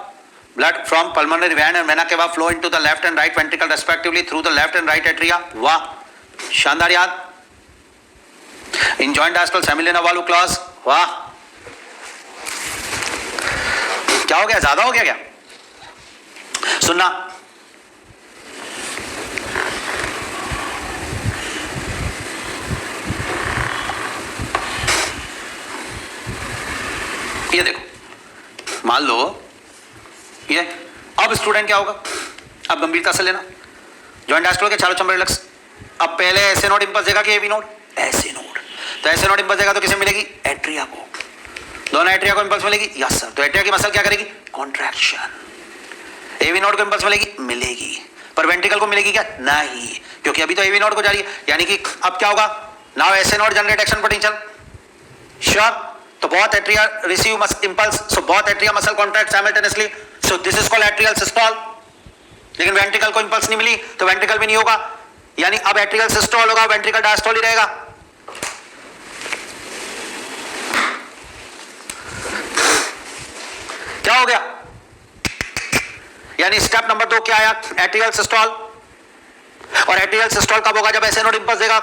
Blood from pulmonary vein and vena cava flow into the left and right ventricle respectively through the left and right atria. वाह, शानदार याद। In joint diastole semilunar valve close, वाह। क्या हो गया, ज्यादा हो गया क्या? सुनना, ये देखो, मान लो ये, अब स्टूडेंट क्या होगा, अब गंभीरता से लेना। जॉइंट डायस्टोल के चारों चैम्बर रिलैक्स। अब पहले एसए नोड इंपल्स देगा कि एवी नोड, एसए नोड। तो एसए नोड इंपल्स देगा तो किसे मिलेगी, एट्रिया को। दोनों एट्रिया को इंपल्स मिलेगी, यस सर। तो एट्रिया की मसल क्या करेगी, कॉन्ट्रैक्शन। एवी नोड को इंपल्स मिलेगी, मिलेगी। पर वेंट्रिकल को मिलेगी क्या, नहीं, क्योंकि अभी तो एवी नोड को जा रही है। यानी कि अब क्या होगा, now SA node generate action potential, sure. तो बहुत एट्रिया रिसीव इंपल्स, सो बहुत atria muscle contract simultaneously, so this is called atrial systole. लेकिन वेंट्रिकल को इंपल्स नहीं मिली तो वेंट्रिकल भी नहीं होगा, यानी अब एट्रियल सिस्टोल होगा, वेंट्रिकल डायस्टोल ही रहेगा। क्या हो गया, यानी स्टेप नंबर 2 क्या आया, एट्रियल सिस्टोल। और एट्रियल सिस्टोल कब होगा, जब एसए नोड इंपल्स देगा।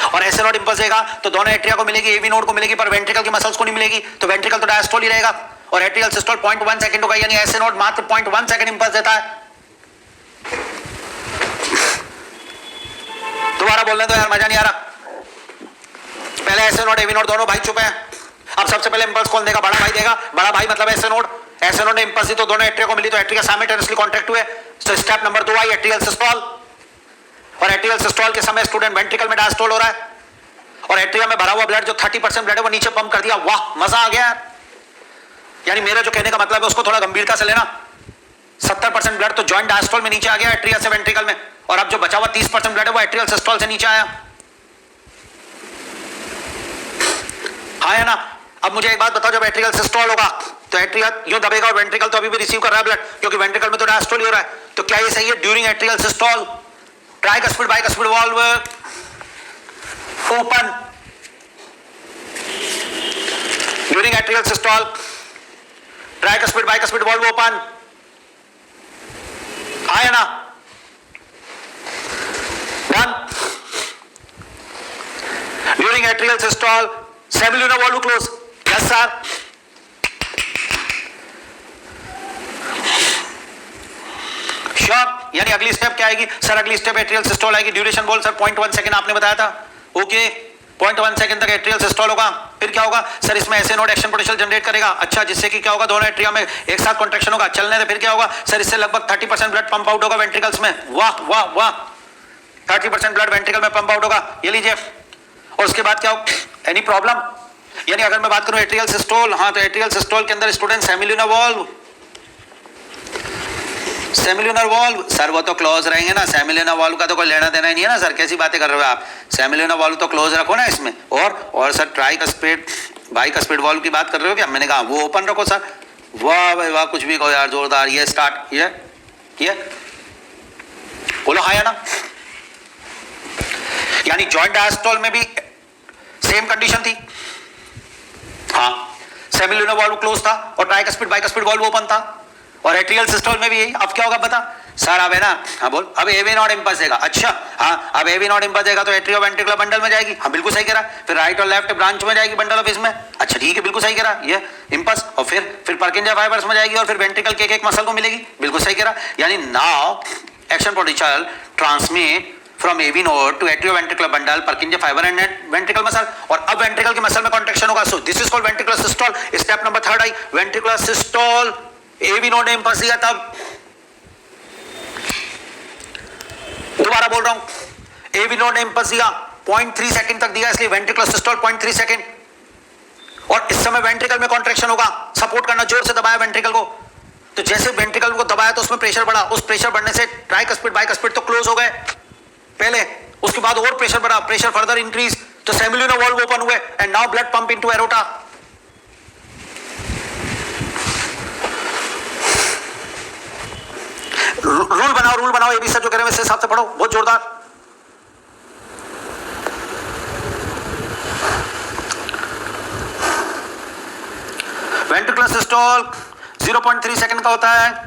और एसए नोड इंपल्स देगा तो दोनों एट्रिया को मिलेगी, एवी नोड को मिलेगी, पर वेंट्रिकल की मसल्स को नहीं मिलेगी, तो वेंट्रिकल तो डायस्टोल ही रहेगा। और एट्रियल सिस्टोल 0.1 सेकंड होगा, यानी एसए नोड मात्र 0.1 सेकंड इंपल्स देता है। दोबारा बोलने दो यार, मजा नहीं आ रहा। पहले एसए नोड एवी नोड दोनों भाई चुप हैं। अब सबसे पहले इंपल्स कौन देगा, बड़ा भाई देगा। बड़ा भाई मतलब एसए नोड। एसए नोड ने इंपल्स दी तो दोनों एट्रिया को मिली, तो एट्रिया साइमल्टेनियसली कॉन्ट्रैक्ट हुए। तो स्टेप नंबर 2 आई, एट्रियल सिस्टोल। और एट्रियल सिस्टोल के समय स्टूडेंट वेंट्रिकल में डायस्टोल हो रहा है, और एट्रिया में भरा हुआ ब्लड जो 30% ब्लड है वो नीचे पंप कर दिया। वाह, मजा आ गया। यानी मेरा जो कहने का मतलब है उसको थोड़ा गंभीरता से लेना। 70% ब्लड तो जॉइंट डायस्टोल में नीचे आ गया एट्रिया से वेंट्रिकल में, और अब जो बचा हुआ 30% ब्लड है वो एट्रियल सिस्टोल से नीचे आया। हाँ है ना। अब मुझे एक बात बताओ, जब एट्रियल सिस्टोल होगा तो एट्रिया यूं दबेगा और वेंट्रिकल तो अभी भी रिसीव कर रहा है ब्लड, क्योंकि वेंट्रिकल में तो डायस्टोल ही हो रहा है। तो क्या ये सही है, during atrial systole tricuspid bicuspid valve open, during atrial systole tricuspid bicuspid valve open, आया ना, done. During atrial systole semilunar valve close, yes sir. यानी अगली स्टेप क्या आएगी सर? अगली स्टेप एट्रियल सिस्टोल आएगी। ड्यूरेशन बोल सर 0.1 सेकंड आपने बताया था। ओके 0.1 सेकंड तक एट्रियल सिस्टोल होगा। फिर क्या होगा सर? इसमें ऐसे नोड एक्शन पोटेंशियल जनरेट करेगा। अच्छा, जिससे कि क्या होगा? दोनों एट्रिया में एक साथ कॉन्ट्रैक्शन होगा। चलने दे। फिर क्या होगा सर? इससे लगभग 30% ब्लड पंप आउट होगा वेंट्रिकल्स में। वाह वाह वाह, 30% ब्लड वेंट्रिकल में पंप आउट होगा। ये लीजिए। और उसके बाद क्या होगा? Any problem? यानी अगर मैं बात करूं एट्रियल सिस्टोल, हाँ तो एट्रियल सिस्टोल के अंदर student semilunar valve, semilunar valve sir वो तो क्लोज रहेंगे ना। सेमिल्यूनर वॉल्व का तो कोई लेना देना ही नहीं है ना सर। कैसी बातें कर रहे हो आप? सेमिल्यूनर वॉल्व तो क्लोज रखो ना इसमें। और सर ट्राइकस्पिड बाइकस्पिड वॉल्व की बात कर रहे हो क्या? मैंने कहा वो ओपन रखो सर। वाह भाई वाह, कुछ भी कहो यार, जोरदार। ये स्टार्ट, ये बोलो हाँ या ना। यानी जॉइंट डायस्टोल में भी सेम कंडीशन थी। हाँ, सेमिल्यूनर वॉल्व क्लोज था और ट्राइकस्पिड बाइकस्पिड वॉल्व ओपन था। और एट्रियल सिस्टोल में भी यही। अब क्या होगा बता सर? अब है ना, हाँ बोल। अब एवी नॉड इंपल्स देगा। अच्छा हाँ, अब एवी नॉड इंपल्स देगा तो एट्रियो वेंट्रिकुलर बंडल में जाएगी। हाँ बिल्कुल सही कह रहा। फिर राइट और लेफ्ट ब्रांच में जाएगी बंडल ऑफ इसमें। अच्छा ठीक है, बिल्कुल सही कह रहा ये इंपल्स। और फिर पर्किंजा फाइबर्स में जाएगी और फिर वेंट्रिकल के एक मसल को मिलेगी। बिल्कुल सही कह रहा। यानी now action potential transmit from AV node to atrioventricular bundle, Purkinje fibre and ventricle muscle. और अब वेंट्रिकल के मसल में कॉन्ट्रैक्शन होगा। So this is called ventricular systole. Step number 3 I ventricular systole. AV node ने impulse दिया तब। दोबारा बोल रहा हूं, एवी नोड ने इंपल्स दिया 0.3 सेकंड तक दिया, इसलिए वेंट्रिकुलर सिस्टोल 0.3 सेकंड। और इस समय वेंट्रिकल में कॉन्ट्रैक्शन होगा। सपोर्ट करना, जोर से दबाया वेंट्रिकल को। तो जैसे वेंट्रिकल को दबाया तो उसमें प्रेशर बढ़ा। उस प्रेशर बढ़ने से ट्राइकस्पिड बाइकस्पिड तो क्लोज हो गए पहले, उसके बाद और प्रेशर बढ़ा, प्रेशर फर्दर इंक्रीज, तो सेमिल्यूनर वॉल्व ओपन हुए and now blood pump into aorta. Rule बनाओ ये भी सर जो कह रहे हैं वैसे हिसाब से पढ़ो, बहुत जोरदार। वेंट्रिकुलर सिस्टोल 0.3 सेकंड का होता है।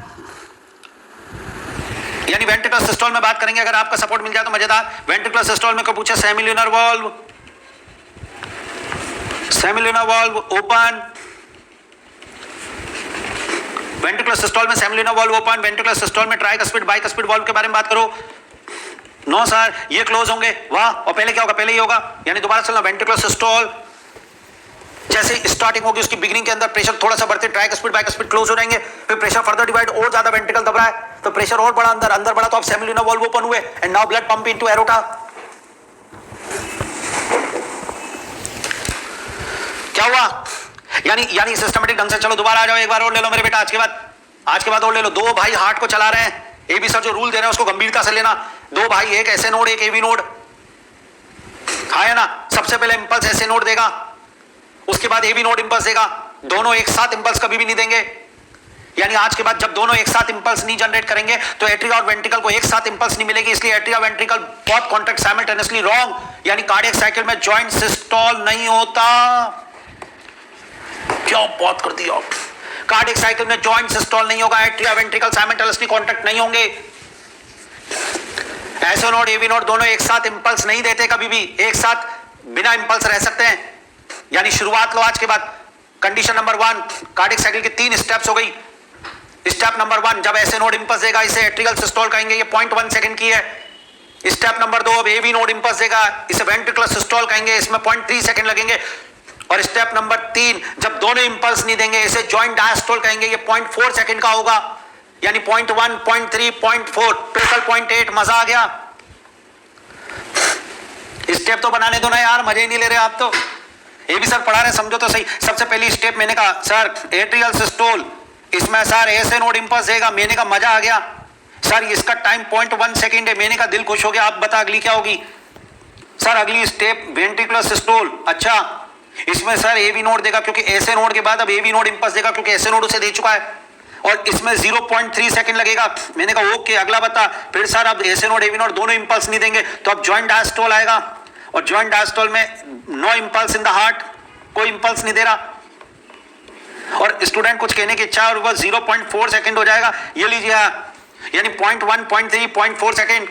यानी वेंट्रिकुलर सिस्टोल में बात करेंगे, अगर आपका सपोर्ट मिल जाए तो मजेदार। वेंट्रिकुलर सिस्टोल में को पूछा semilunar valve, semilunar valve open. Ventricular systole में semilunar valve open. Ventricular systole में ट्राइकस्पिड बाइकस्पिड वॉल्व के बारे में बात करो। नो सर ये क्लोज होंगे। वाह, और पहले क्या होगा? पहले ही होगा। यानी दोबारा चलना, वेंट्रिकुलर सिस्टोल जैसे स्टार्टिंग होगी उसकी बिगिनिंग के अंदर प्रेशर थोड़ा सा बढ़ते, ट्राइकस्पिड बाइकस्पिड क्लोज हो जाएंगे। फिर प्रेशर फर्दर डिवाइड, और ज्यादा वेंट्रिकल दब रहा है तो प्रेशर और बढ़ा, अंदर बढ़ा तो अब सेमिल्यूनर वॉल्व ओपन हुए and now blood pump into aorta. क्या हुआ? यानी सिस्टमेटिक ढंग से चलो। दोबारा आ जाओ, एक बार और ले लो मेरे बेटा। आज के बाद और ले लो। दो भाई हार्ट को चला रहे हैं। एबी सर जो रूल दे रहे हैं उसको गंभीरता से लेना। दो भाई, एक ऐसे नोड एक एवी नोड, हाँ है ना। सबसे पहले इंपल्स ऐसे नोड देगा, उसके बाद एवी नोड इंपल्स देगा। दोनों एक साथ इंपल्स कभी भी नहीं देंगे। यानी आज के बाद जब दोनों एक साथ इंपल्स नहीं जनरेट करेंगे तो एट्रिया और वेंट्रिकल को एक साथ इंपल्स नहीं मिलेगी। इसलिए एट्रिया वेंट्रिकल बहुत कॉन्ट्रैक्ट साइमल्टेनियसली, रॉन्ग। यानी कार्डियक साइकिल में जॉइंट सिस्टोल नहीं होता। क्या बात कर दी आप? कार्डियक साइकिल में जॉइंट सिस्टोल नहीं होगा। एट्रिया वेंट्रिकल साइमल्टेनियसली कॉन्ट्रैक्ट नहीं होंगे। ऐसे नोड एवी नोड दोनों एक साथ इंपल्स नहीं देते कभी भी। एक साथ बिना इंपल्स रह सकते हैं। यानी शुरुआत लो आज के बाद। कंडीशन नंबर 1, कार्डियक साइकिल की 3 स्टेप्स हो गई। स्टेप नंबर 1, जब ऐसे नोड इंपल्स देगा इसे एट्रिकल सिस्टोल कहेंगे। ये 0.1 सेकंड की है। स्टेप नंबर 2, अब एवी नोड इंपल्स देगा इसे वेंट्रिकुलर सिस्टोल कहेंगे। इसमें 0.3 सेकंड लगेंगे। और स्टेप नंबर 3, जब दोनों इंपल्स नहीं देंगे इसे जॉइंट डायस्टोल कहेंगे। ये 0.4 सेकंड का होगा। यानी 0.1, 0.3, 0.4, टोटल 0.8। मजा आ गया? स्टेप तो बनाने दो ना यार, मजे नहीं ले रहे आप तो। ये भी सर पढ़ा रहे, समझो तो सही। सबसे पहली स्टेप मैंने कहा सर एट्रियल सिस्टोल, इसमें सर ऐसे नोड इंपल्स देगा। मैंने कहा मजा आ गया सर, इसका टाइम 0.1 सेकंड है। मैंने कहा दिल खुश हो गया। आप बता अगली क्या होगी? सर अगली स्टेप वेंट्रिकुलर सिस्टोल। अच्छा, इसमें सर एवी नोड देगा क्योंकि ऐसे नोड के बाद अब एवी नोड इंपल्स देगा क्योंकि ऐसे नोड उसे दे चुका है। और इसमें 0.3 सेकंड लगेगा। मैंने कहा ओके, अगला बता। फिर सर अब ऐसे नोड एवी नोड दोनों इंपल्स नहीं देंगे तो अब जॉइंट डायस्टोल आएगा। और जॉइंट डायस्टोल में no impulse in the heart, कोई इंपल्स नहीं दे रहा। और स्टूडेंट कुछ कहने की इच्छा और वह 0.4 सेकंड हो जाएगा। ये लीजिए, यानी 0.1, 0.3, 0.4 सेकंड।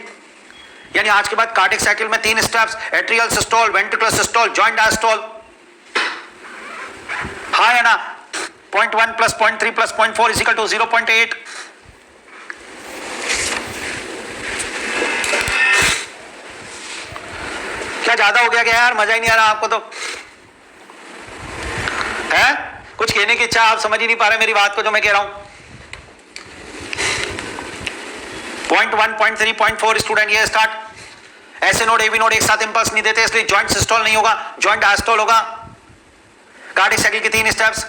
यानी आज के बाद कार्डियक साइकिल में 3 steps, atrial systole, ventricular systole, joint diastole. हाँ है ना? 0.1 + 0.3 + 0.4 = 0.8। क्या ज्यादा हो गया क्या यार, मजा ही नहीं आ रहा आपको तो है? कुछ कहने की इच्छा, आप समझ ही नहीं पा रहे मेरी बात को जो मैं कह रहा हूं। पॉइंट 1, पॉइंट 3, पॉइंट 4 स्टूडेंट ये स्टार्ट। ऐसे नोड एबी नोड एक साथ इंपल्स नहीं देते, इसलिए जॉइंट सिस्टोल नहीं होगा, जॉइंट डायस्टोल होगा। कार्डिक साइकिल के 3 स्टेप्स।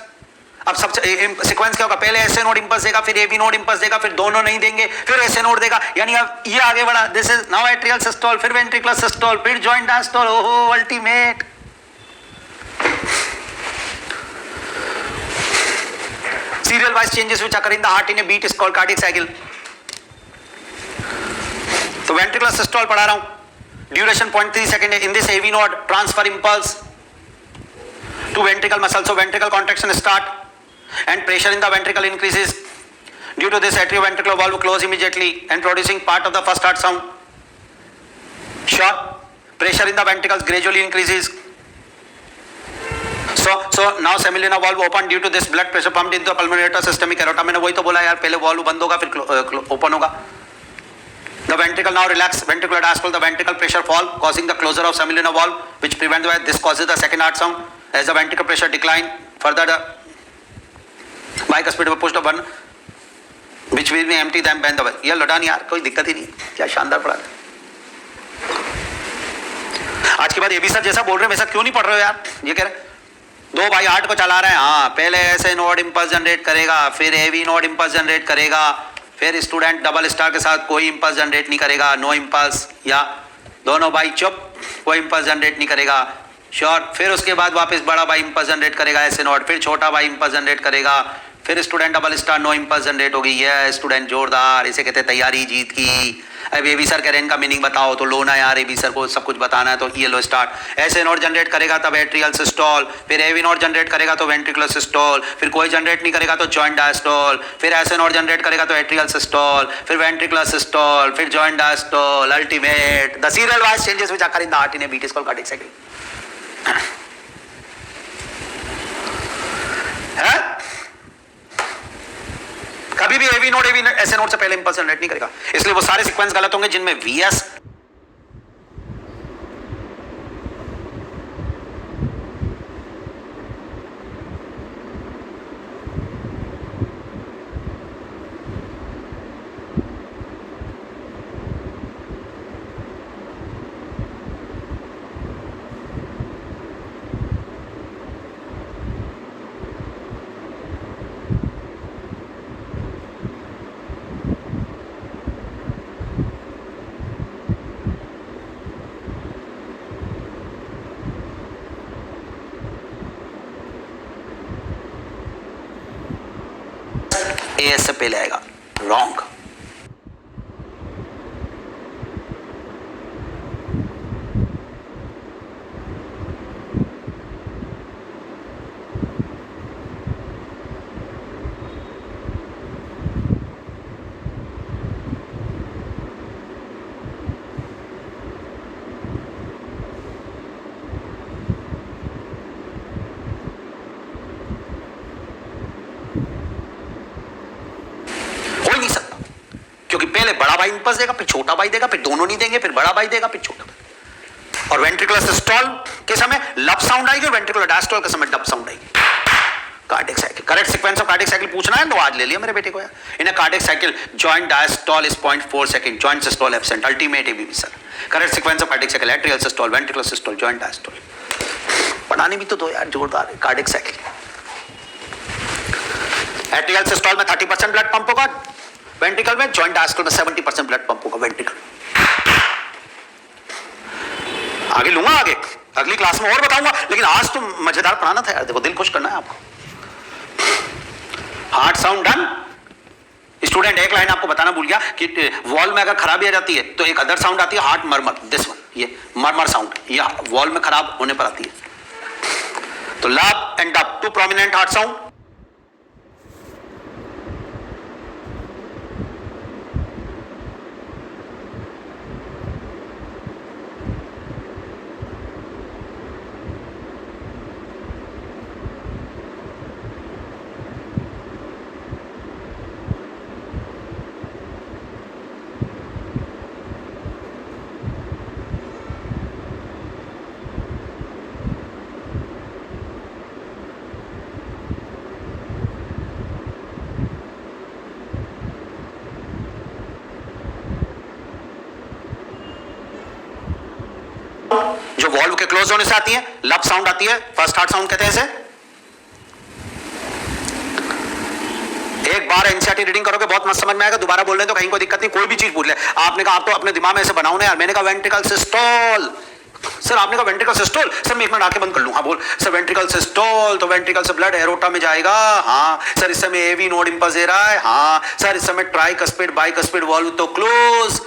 अब सब सीक्वेंस क्या होगा, पहले ऐसे नोड इंपल्स देगा, फिर एबी नोड इंपल्स देगा, फिर दोनों नहीं देंगे, फिर ऐसे नोड देगा, यानी अब ये आगे बढ़ा, this is now atrial systole, फिर वेंट्रिकुलर सिस्टोल, फिर जॉइंट डायस्टोल। ओहो ultimate. Serial wise changes which occur in the heart in a beat is called cardiac cycle. तो ventricular systole पढ़ा रहा हूं, duration 0.3 second in this AV node transfer impulse to ventricle muscle, so ventricle contraction start and pressure in the ventricle increases. Due to this atrioventricular valve close immediately and producing part of the first heart sound. Sure, pressure in the ventricles gradually increases. So now semilina valve open due to this blood pressure pumped into the pulmonary artery systemic aorta. मैंने वही तो बोला यार, पहले valve बंद होगा फिर open होगा. The ventricle now relax, ventricular diastole, the ventricle pressure fall causing the closure of semilina valve which prevents this causes the second heart sound. As the ventricular pressure decline further the bicuspid will push the one which will be empty then bend the valve. ये लौटा नहीं यार, कोई दिक्कत ही नहीं, क्या शानदार पढ़ा है। आज के बाद एबी सर जैसा बोल रहे हैं वैसा क्यों नहीं पढ़ रहे हो यार, ये कह रहे दो भाई हार्ट को चला रहे हैं, हाँ पहले ऐसे नोड इंपल्स जनरेट करेगा, फिर एवी नोड इंपल्स जनरेट करेगा, फिर स्टूडेंट डबल स्टार के साथ कोई इंपल्स जनरेट नहीं करेगा, नो इंपल्स, या दोनों भाई चुप, कोई इंपल्स जनरेट नहीं करेगा, श्योर। फिर उसके बाद वापस बड़ा भाई इंपल्स जनरेट करेगा ऐसे नोड, फिर छोटा भाई इंपल्स जनरेट करेगा, फिर student double star, no impulse generate होगी। ये स्टूडेंट जोरदार, इसे कहते हैं तैयारी जीत की। अब एबी सर कह रहे हैं इनका मीनिंग बताओ, तो लो ना यार, एबी सर को सब कुछ बताना है, तो ये लो स्टार्ट। ऐसे नोड जनरेट करेगा तब एट्रियल सिस्टोल, फिर एवी नोड जनरेट करेगा तो वेंट्रिकुलर सिस्टोल, फिर कोई जनरेट नहीं करेगा तो जॉइंट डायस्टोल, फिर ऐसे नोड जनरेट करेगा तो एट्रियल सिस्टोल, फिर वेंट्रिकुलर सिस्टोल, फिर joint diastole, ultimate. The serial wise changes which occur in the heart in a beat is called cardiac cycle. है? कभी भी एवी नोड ऐसे नोड से पहले इंपल्स जनरेट नहीं करेगा, इसलिए वो सारे सीक्वेंस गलत होंगे जिनमें वीएस एएस से पहले आएगा, रॉन्ग। पहले बड़ा भाई इंपल्स देगा, फिर छोटा भाई देगा, फिर दोनों नहीं देंगे, फिर बड़ा भाई देगा, फिर छोटा भाई। और वेंट्रिकुलर सिस्टोल के समय लब साउंड आएगी और वेंट्रिकुलर डायस्टोल के समय डब साउंड आएगी। Cardiac cycle, correct sequence of cardiac cycle पूछना है तो आज ले लिया मेरे बेटे को यार। In a cardiac cycle joint diastole is 0.4 second, joint systole absent, ultimate ABB sir. Correct sequence of cardiac cycle atrial systole, ventricular systole, joint diastole. पढ़ाने भी तो दो यार, जोरदार है कार्डियक साइकिल। एट्रियल सिस्टोल में 30% ब्लड पंप होगा, ventricle में, जॉइंट डायस्टोल में 70% ब्लड पंप होगा वेंट्रिकल। आगे लूंगा, आगे अगली क्लास में और बताऊंगा, लेकिन आज तो मजेदार पढ़ाना था यार, देखो दिल खुश करना है आपको। Heart sound done. स्टूडेंट एक लाइन आपको बताना भूल गया कि वॉल में अगर खराबी आ जाती है तो एक अदर साउंड आती है, हार्ट मरमर, दिस वन, ये मरमर साउंड, ये वॉल में खराब होने पर आती है। तो लब and dub, to prominent heart sound. Valve के क्लोज होने से आती है, लब साउंड आती है, फर्स्ट हार्ट साउंड कहते हैं इसे। एक बार एनसीईआरटी रीडिंग करोगे बहुत मस्त समझ में आएगा, दोबारा बोल रहे तो कहीं कोई दिक्कत नहीं, कोई भी चीज पूछ ले। आपने कहा आप तो अपने दिमाग में ऐसे बनाओ ना यार, मैंने कहा वेंट्रिकल सिस्टोल, सर आपने कहा वेंट्रिकल सिस्टोल, सर मैं एक मिनट आके बंद कर लूं, हाँ बोल सर वेंट्रिकल सिस्टोल, तो वेंट्रिकल से ब्लड एरोटा में जाएगा, हाँ सर इस समय एवी नोड इंपल्स दे रहा है, हाँ सर इस समय ट्राइकस्पिड बाइकस्पिड वॉल्व तो क्लोज,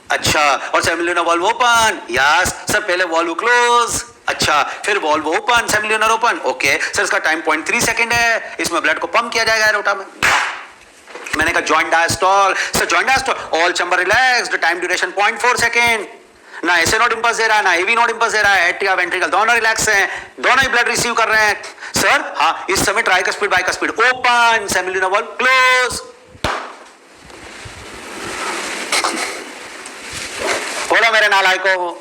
अच्छा और semilunar valve open, yes sir पहले वॉल्व क्लोज, अच्छा फिर valve open, semilunar open, okay sir इसका टाइम 0.3 सेकंड है, इसमें ब्लड को पंप किया जाएगा एरोटा में। मैंने कहा joint diastole, sir joint diastole all chamber relaxed, time duration 0.4 second, ना एसए नोड इंपल्स दे रहा है ना एवी नोड इंपल्स दे रहा है, एट्रिया वेंट्रिकल दोनों रिलैक्स हैं, दोनों ही ब्लड रिसीव कर रहे हैं। सर हाँ इस समय tricuspid bicuspid open, semilunar valve close. बोलो मेरे नालायकों,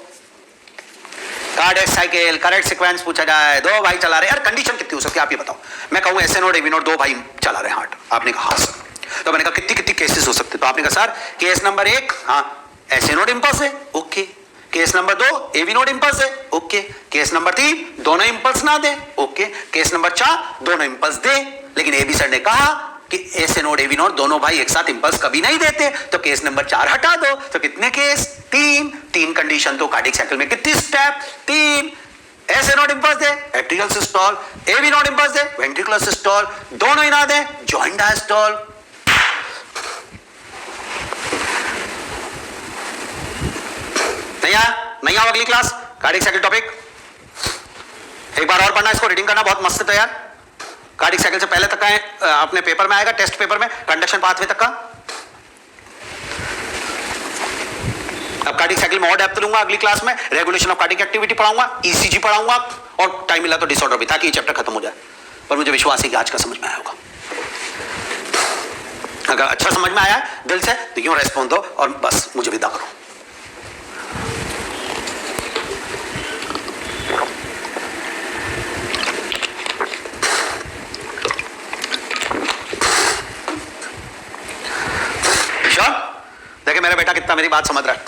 कार्डियक साइकिल करेक्ट सीक्वेंस पूछा जाए, दो भाई चला रहे, यार कंडीशन कितनी हो सकती है आप ये बताओ। मैं कहूं एसए नोड एवी नोड दो भाई चला रहे हार्ट, आपने कहा हाँ सर, तो मैंने कहा कितनी कितनी केसेस हो सकते, तो आपने कहा सर केस नंबर 1 हाँ एसए नोड इंपल्स है, okay, case number 2 AV node impulse है, ओके, केस नंबर 3 दोनों इंपल्स ना दे, ओके, केस नंबर 4 दोनों इंपल्स दे, लेकिन एबी सर ने कहा कि एसए नोड एवी नोड दोनों भाई एक साथ इंपल्स कभी नहीं देते, तो केस नंबर 4 हटा दो, तो कितने केस 3 कंडीशन, तो कार्डियक साइकिल में कितनी स्टेप 3, एसए नोड इंपल्स दे atrial systole, AV node impulse दे वेंट्रिकुलर सिस्टोल, दोनों ही ना दे जॉइंट डायस्टोल। नहीं आओ अगली क्लास कार्डियक साइकिल टॉपिक, एक बार और पढ़ना इसको, रीडिंग करना बहुत मस्त है यार। कार्डियक साइकिल से पहले तक का है, अपने पेपर में आएगा, टेस्ट पेपर में कंडक्शन पाथवे तक का। अब कार्डियक साइकिल में और डेप्थ लूंगा अगली क्लास में, रेगुलेशन ऑफ कार्डियक एक्टिविटी पढ़ाऊंगा, ईसीजी पढ़ाऊंगा, और टाइम मिला तो डिसऑर्डर भी, ताकि ये चैप्टर खत्म हो जाए। पर मुझे विश्वास है कि आज का समझ में आया होगा। अगर अच्छा समझ में आया दिल से तो यूं रेस्पॉन्ड दो और बस मुझे विदा करो। देखिए मेरा बेटा कितना मेरी बात समझ रहा है,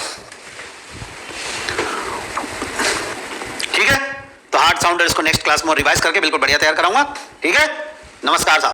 ठीक है। तो हार्ट साउंडर इसको नेक्स्ट क्लास में रिवाइज करके बिल्कुल बढ़िया तैयार कराऊंगा, ठीक है। नमस्कार साहब।